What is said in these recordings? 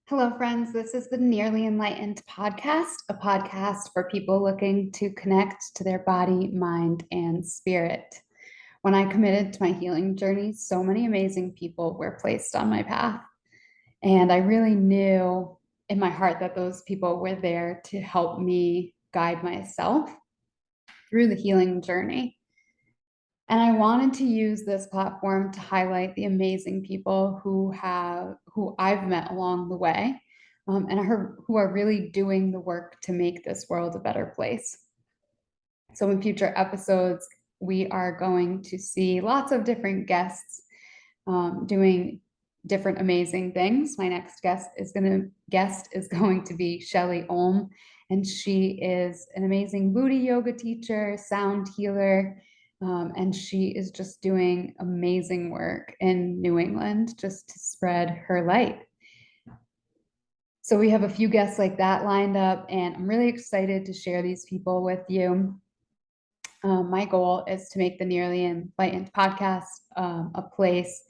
Hello, friends. This is the Nearly Enlightened Podcast, a podcast for people looking to connect to their body, mind, and spirit. When I committed to my healing journey, so many amazing people were placed on my path. And I really knew in my heart that those people were there to help me guide myself through the healing journey. And I wanted to use this platform to highlight the amazing people who I've met along the way, who are really doing the work to make this world a better place. So in future episodes, we are going to see lots of different guests doing different amazing things. My next guest is going to be Shelly Olm, and she is an amazing booty yoga teacher, sound healer. And she is just doing amazing work in New England just to spread her light. So we have a few guests like that lined up, and I'm really excited to share these people with you. My goal is to make the Nearly Enlightened podcast a place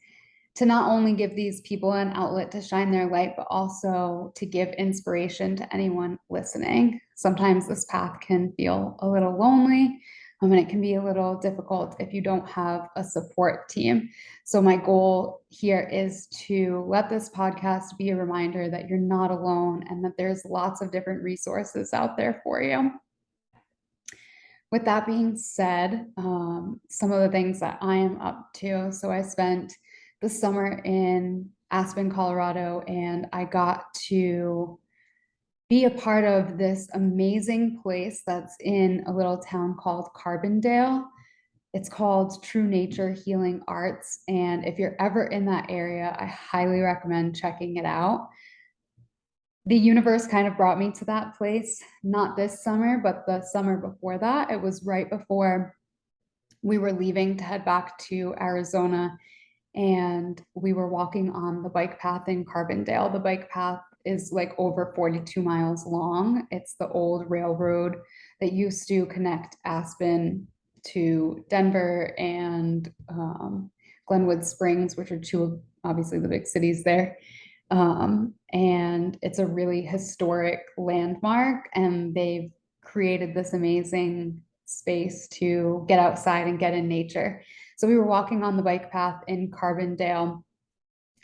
to not only give these people an outlet to shine their light, but also to give inspiration to anyone listening. Sometimes this path can feel a little lonely, and it can be a little difficult if you don't have a support team. So my goal here is to let this podcast be a reminder that you're not alone and that there's lots of different resources out there for you. With that being said, some of the things that I am up to. So I spent the summer in Aspen, Colorado, and I got to be a part of this amazing place that's in a little town called Carbondale. It's called True Nature Healing Arts. And if you're ever in that area, I highly recommend checking it out. The universe kind of brought me to that place, not this summer, but the summer before that. It was right before we were leaving to head back to Arizona, and we were walking on the bike path in Carbondale. The bike path is like over 42 miles long. It's the old railroad that used to connect Aspen to Denver and Glenwood Springs, which are two of obviously the big cities there. And it's a really historic landmark, and they've created this amazing space to get outside and get in nature. So we were walking on the bike path in Carbondale,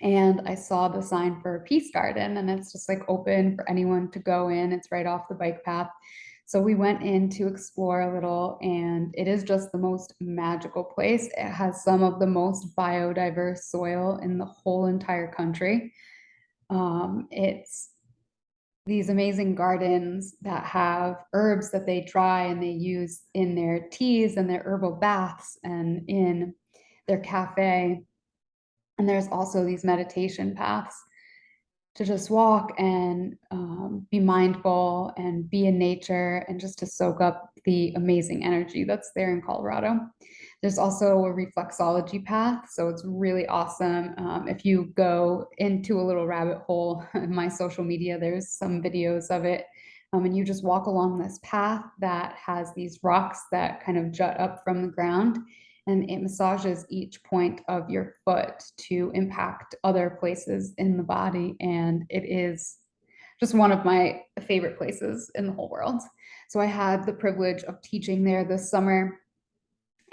and I saw the sign for a peace garden, and it's just like open for anyone to go in. It's right off the bike path. So we went in to explore a little, and it is just the most magical place. It has some of the most biodiverse soil in the whole entire country. It's these amazing gardens that have herbs that they dry and they use in their teas and their herbal baths and in their cafe. And there's also these meditation paths to just walk and be mindful and be in nature and just to soak up the amazing energy that's there in Colorado. There's also a reflexology path, so it's really awesome. If you go into a little rabbit hole in my social media, there's some videos of it. And you just walk along this path that has these rocks that kind of jut up from the ground, and it massages each point of your foot to impact other places in the body. And it is just one of my favorite places in the whole world. So I had the privilege of teaching there this summer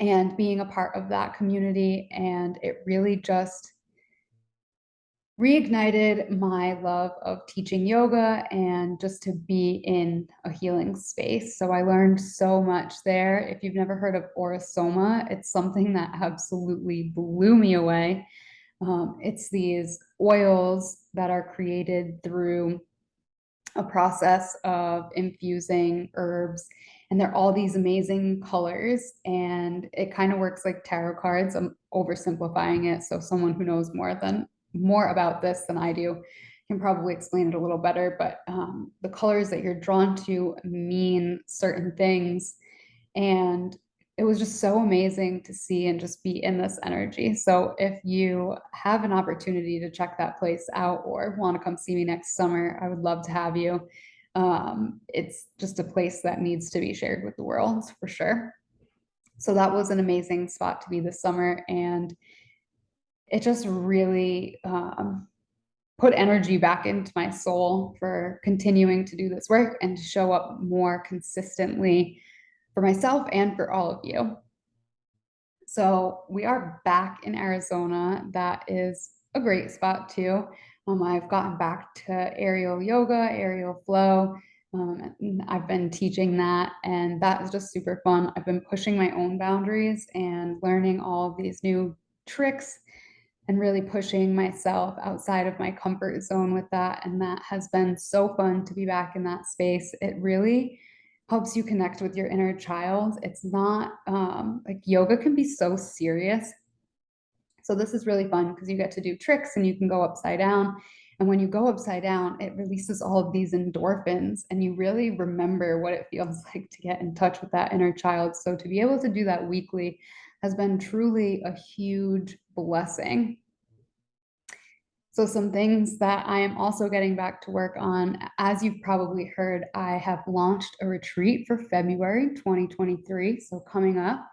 and being a part of that community. And it really just reignited my love of teaching yoga and just to be in a healing space. So I learned so much there. If you've never heard of Aura-Soma, it's something that absolutely blew me away. It's these oils that are created through a process of infusing herbs, and they're all these amazing colors, and it kind of works like tarot cards. I'm oversimplifying it, so someone who knows more about this than I do can probably explain it a little better, but the colors that you're drawn to mean certain things. And it was just so amazing to see and just be in this energy. So if you have an opportunity to check that place out or want to come see me next summer, I would love to have you. It's just a place that needs to be shared with the world for sure. So that was an amazing spot to be this summer. And it just really put energy back into my soul for continuing to do this work and to show up more consistently for myself and for all of you. So we are back in Arizona. That is a great spot too. I've gotten back to aerial yoga, aerial flow. I've been teaching that, and that is just super fun. I've been pushing my own boundaries and learning all of these new tricks and really pushing myself outside of my comfort zone with that. And that has been so fun to be back in that space. It really helps you connect with your inner child. It's not like yoga can be so serious. So this is really fun because you get to do tricks and you can go upside down. And when you go upside down, it releases all of these endorphins and you really remember what it feels like to get in touch with that inner child. So to be able to do that weekly has been truly a huge blessing. So some things that I am also getting back to work on, as you've probably heard, I have launched a retreat for February 2023, so coming up.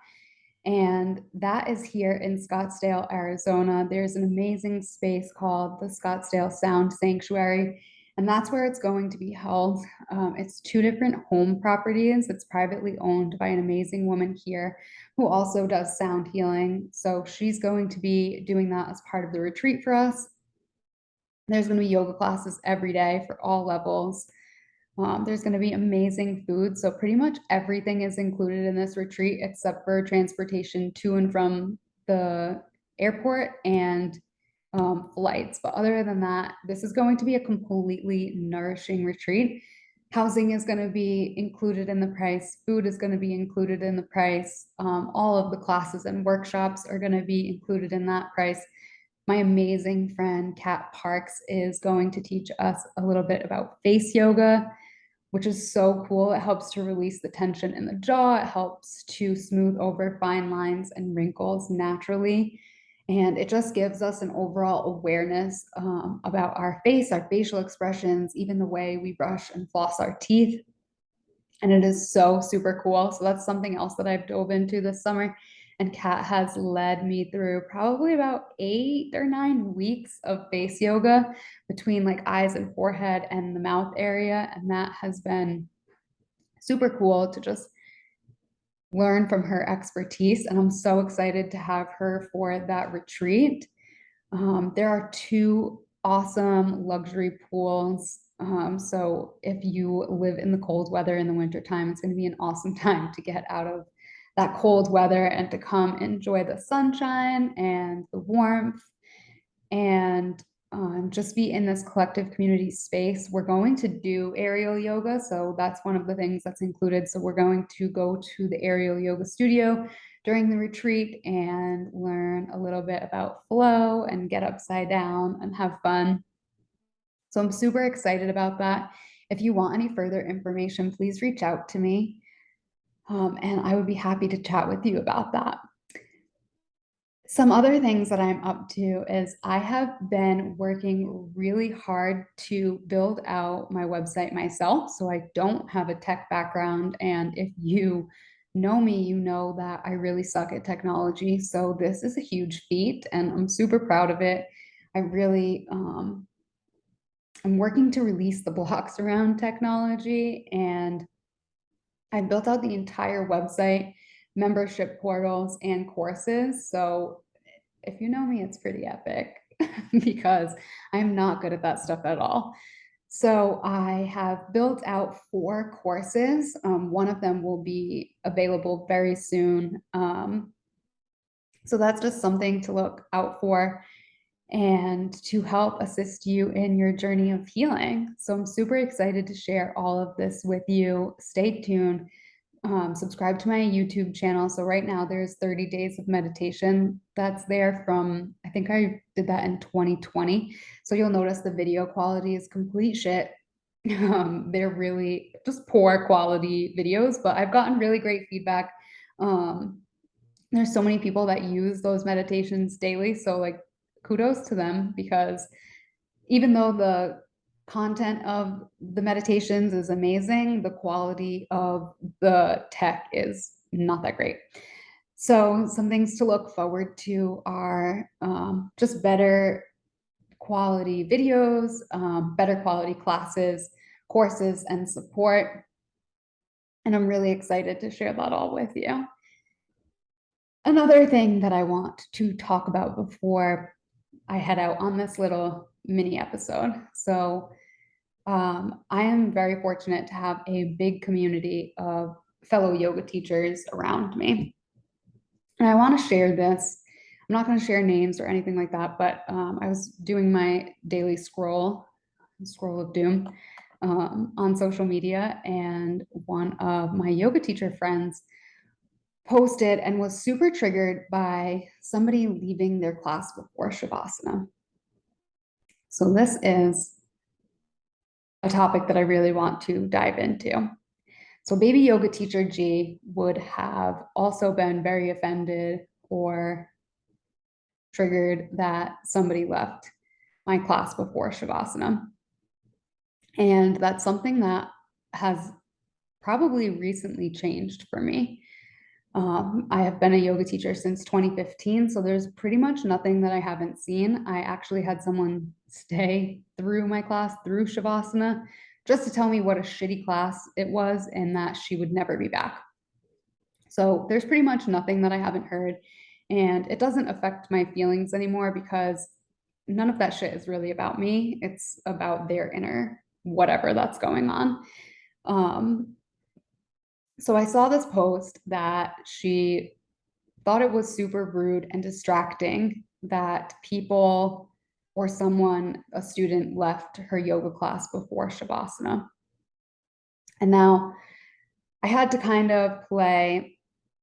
And that is here in Scottsdale, Arizona. There's an amazing space called the Scottsdale Sound Sanctuary, and that's where it's going to be held. It's 2 different home properties. It's privately owned by an amazing woman here who also does sound healing. So she's going to be doing that as part of the retreat for us. There's going to be yoga classes every day for all levels. There's going to be amazing food. So pretty much everything is included in this retreat except for transportation to and from the airport and flights. But other than that, this is going to be a completely nourishing retreat. Housing is going to be included in the price. Food is going to be included in the price. All of the classes and workshops are going to be included in that price. My amazing friend, Kat Parks, is going to teach us a little bit about face yoga, which is so cool. It helps to release the tension in the jaw. It helps to smooth over fine lines and wrinkles naturally. And it just gives us an overall awareness about our face, our facial expressions, even the way we brush and floss our teeth. And it is so super cool. So that's something else that I've dove into this summer. And Kat has led me through probably about 8 or 9 weeks of face yoga between like eyes and forehead and the mouth area. And that has been super cool to just learn from her expertise. And I'm so excited to have her for that retreat. There are 2 awesome luxury pools. So if you live in the cold weather in the wintertime, it's going to be an awesome time to get out of that cold weather and to come enjoy the sunshine and the warmth and just be in this collective community space. We're going to do aerial yoga. So that's one of the things that's included. So we're going to go to the aerial yoga studio during the retreat and learn a little bit about flow and get upside down and have fun. So I'm super excited about that. If you want any further information, please reach out to me. And I would be happy to chat with you about that. Some other things that I'm up to is I have been working really hard to build out my website myself. So I don't have a tech background. And if you know me, you know that I really suck at technology. So this is a huge feat and I'm super proud of it. I really, I'm working to release the blocks around technology and I built out the entire website, membership portals, and courses. So if you know me, it's pretty epic because I'm not good at that stuff at all. So I have built out 4 courses. One of them will be available very soon. So that's just something to look out for and to help assist you in your journey of healing. So I'm super excited to share all of this with you. Stay tuned. Subscribe to my YouTube channel. So right now there's 30 days of meditation that's there from, I think I did that in 2020. So you'll notice the video quality is complete shit. They're really just poor quality videos, but I've gotten really great feedback. There's so many people that use those meditations daily. So like kudos to them because even though the content of the meditations is amazing, the quality of the tech is not that great. So some things to look forward to are just better quality videos, better quality classes, courses, and support. And I'm really excited to share that all with you. Another thing that I want to talk about before I head out on this little mini episode. So I am very fortunate to have a big community of fellow yoga teachers around me. And I want to share this. I'm not going to share names or anything like that, but I was doing my daily scroll of doom on social media, and one of my yoga teacher friends posted and was super triggered by somebody leaving their class before Shavasana. So this is a topic that I really want to dive into. So baby yoga teacher G would have also been very offended or triggered that somebody left my class before Shavasana. And that's something that has probably recently changed for me. I have been a yoga teacher since 2015, so there's pretty much nothing that I haven't seen. I actually had someone stay through my class, through Shavasana, just to tell me what a shitty class it was and that she would never be back. So there's pretty much nothing that I haven't heard, and it doesn't affect my feelings anymore because none of that shit is really about me. It's about their inner whatever that's going on. So I saw this post that she thought it was super rude and distracting that people or someone, a student, left her yoga class before Shavasana. And now I had to kind of play,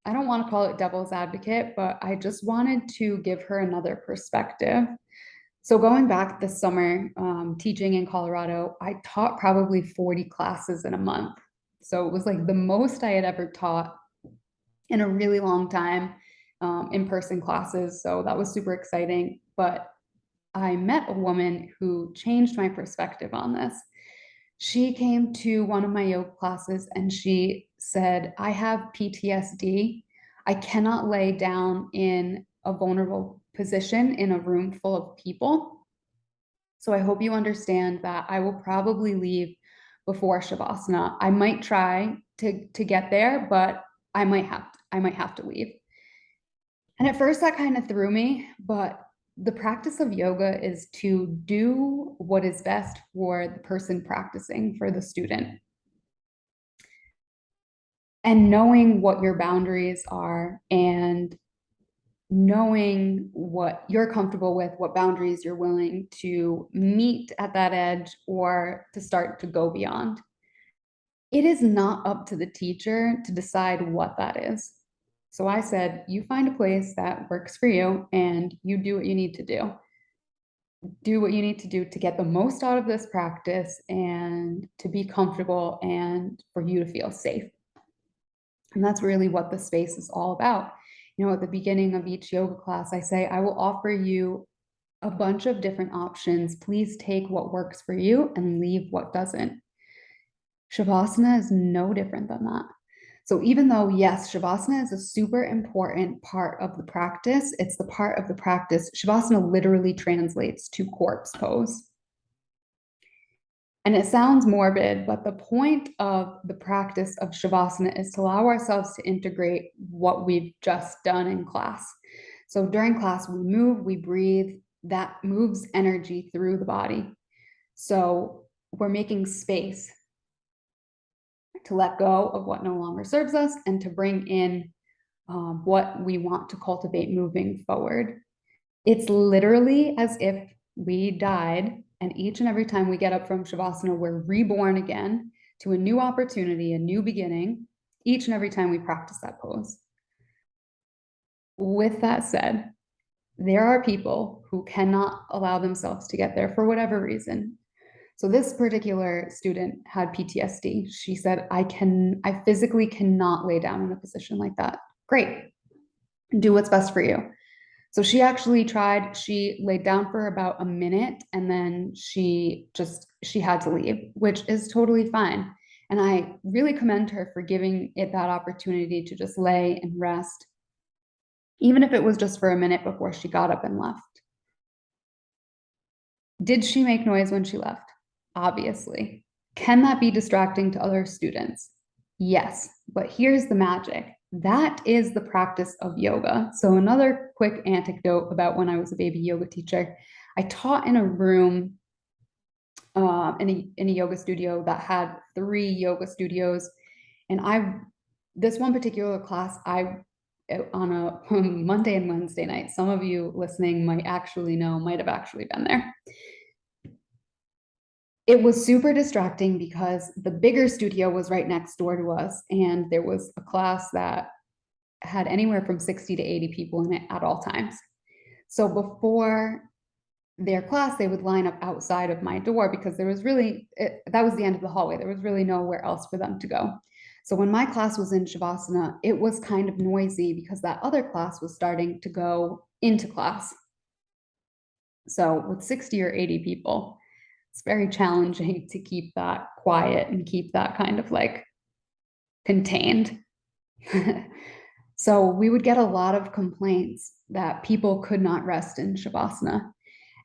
I don't want to call it devil's advocate, but I just wanted to give her another perspective. So going back this summer, teaching in Colorado, I taught probably 40 classes in a month. So it was like the most I had ever taught in a really long time, in-person classes. So that was super exciting. But I met a woman who changed my perspective on this. She came to one of my yoga classes and she said, I have PTSD. I cannot lay down in a vulnerable position in a room full of people. So I hope you understand that I will probably leave before Shavasana. I might try to get there, but I might have to leave. And at first that kind of threw me, but the practice of yoga is to do what is best for the person practicing, for the student. And knowing what your boundaries are and knowing what you're comfortable with, what boundaries you're willing to meet at that edge or to start to go beyond. It is not up to the teacher to decide what that is. So I said, you find a place that works for you and you do what you need to do. Do what you need to do to get the most out of this practice and to be comfortable and for you to feel safe. And that's really what the space is all about. You know, at the beginning of each yoga class, I say, I will offer you a bunch of different options. Please take what works for you and leave what doesn't. Shavasana is no different than that. So even though, yes, Shavasana is a super important part of the practice, it's the part of the practice. Shavasana literally translates to corpse pose. And it sounds morbid, but the point of the practice of Shavasana is to allow ourselves to integrate what we've just done in class. So during class, we move, we breathe, that moves energy through the body. So we're making space to let go of what no longer serves us and to bring in what we want to cultivate moving forward. It's literally as if we died, and each and every time we get up from Shavasana, we're reborn again to a new opportunity, a new beginning, each and every time we practice that pose. With that said, there are people who cannot allow themselves to get there for whatever reason. So this particular student had PTSD. She said, I physically cannot lay down in a position like that. Great. Do what's best for you. So she actually tried, she laid down for about a minute and then she had to leave, which is totally fine. And I really commend her for giving it that opportunity to just lay and rest, even if it was just for a minute before she got up and left. Did she make noise when she left? Obviously. Can that be distracting to other students? Yes, but here's the magic. That is the practice of yoga. So another quick anecdote about when I was a baby yoga teacher. I taught in a room in a yoga studio that had 3 yoga studios, and this one particular class on a Monday and Wednesday night. Some of you listening might have actually been there. It was super distracting because the bigger studio was right next door to us, and there was a class that had anywhere from 60 to 80 people in it at all times. So before their class, they would line up outside of my door because that was the end of the hallway. There was really nowhere else for them to go. So when my class was in Shavasana, it was kind of noisy because that other class was starting to go into class. So with 60 or 80 people, it's very challenging to keep that quiet and keep that kind of like contained. So we would get a lot of complaints that people could not rest in Shavasana.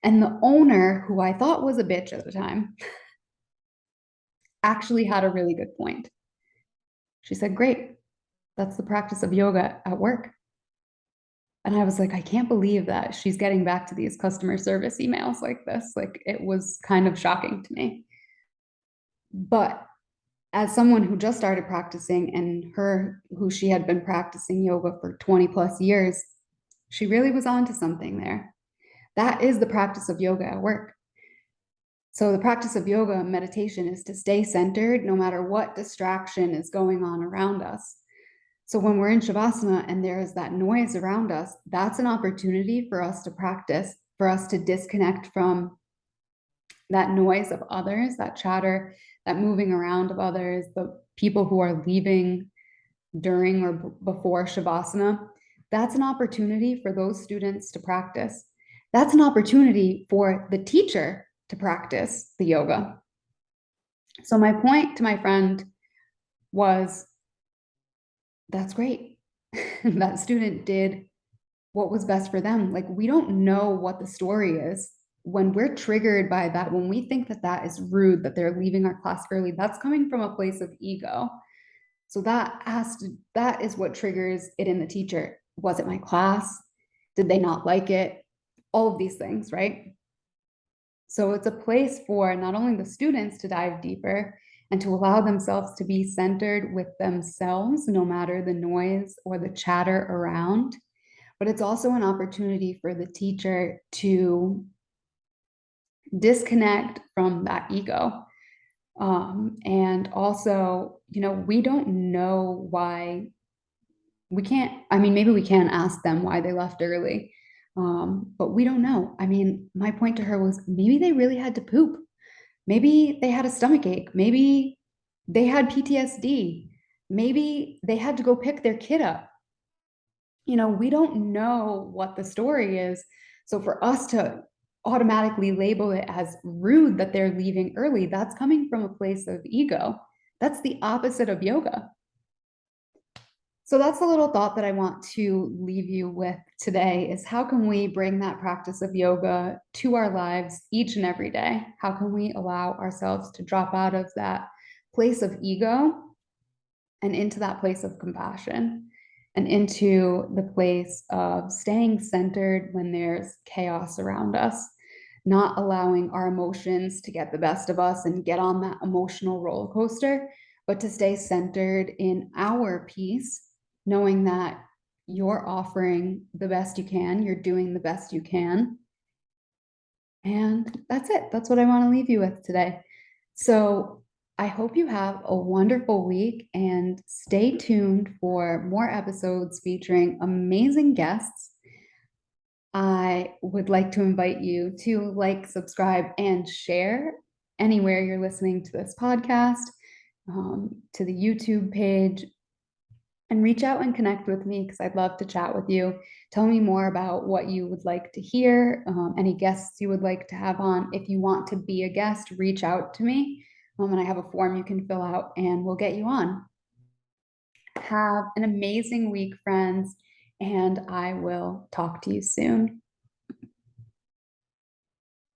And the owner, who I thought was a bitch at the time, actually had a really good point. She said, "Great, that's the practice of yoga at work." And I was like, I can't believe that she's getting back to these customer service emails like this. Like, it was kind of shocking to me. But as someone who just started practicing and who she had been practicing yoga for 20 plus years, she really was onto something there. That is the practice of yoga at work. So the practice of yoga meditation is to stay centered no matter what distraction is going on around us. So when we're in Shavasana and there's that noise around us, that's an opportunity for us to practice, for us to disconnect from that noise of others, that chatter, that moving around of others, the people who are leaving during or before Shavasana. That's an opportunity for those students to practice. That's an opportunity for the teacher to practice the yoga. So my point to my friend was, that's great. That student did what was best for them. Like, we don't know what the story is. When we're triggered by that, when we think that that is rude, that they're leaving our class early, that's coming from a place of ego. So that is what triggers it in the teacher. Was it my class? Did they not like it? All of these things, right? So it's a place for not only the students to dive deeper and to allow themselves to be centered with themselves, no matter the noise or the chatter around, but it's also an opportunity for the teacher to disconnect from that ego. And also, we don't know why maybe we can ask them why they left early. But we don't know. I mean, my point to her was, maybe they really had to poop. Maybe they had a stomach ache. Maybe they had PTSD. Maybe they had to go pick their kid up. We don't know what the story is. So for us to automatically label it as rude that they're leaving early, that's coming from a place of ego. That's the opposite of yoga. So that's the little thought that I want to leave you with today, is how can we bring that practice of yoga to our lives each and every day? How can we allow ourselves to drop out of that place of ego and into that place of compassion, and into the place of staying centered when there's chaos around us, not allowing our emotions to get the best of us and get on that emotional roller coaster, but to stay centered in our peace, knowing that you're offering the best you can, you're doing the best you can. And that's it. That's what I want to leave you with today. So I hope you have a wonderful week, and stay tuned for more episodes featuring amazing guests. I would like to invite you to like, subscribe, and share anywhere you're listening to this podcast, to the YouTube page, and reach out and connect with me, because I'd love to chat with you. Tell me more about what you would like to hear, any guests you would like to have on. If you want to be a guest, reach out to me. And I have a form you can fill out and we'll get you on. Have an amazing week, friends, and I will talk to you soon.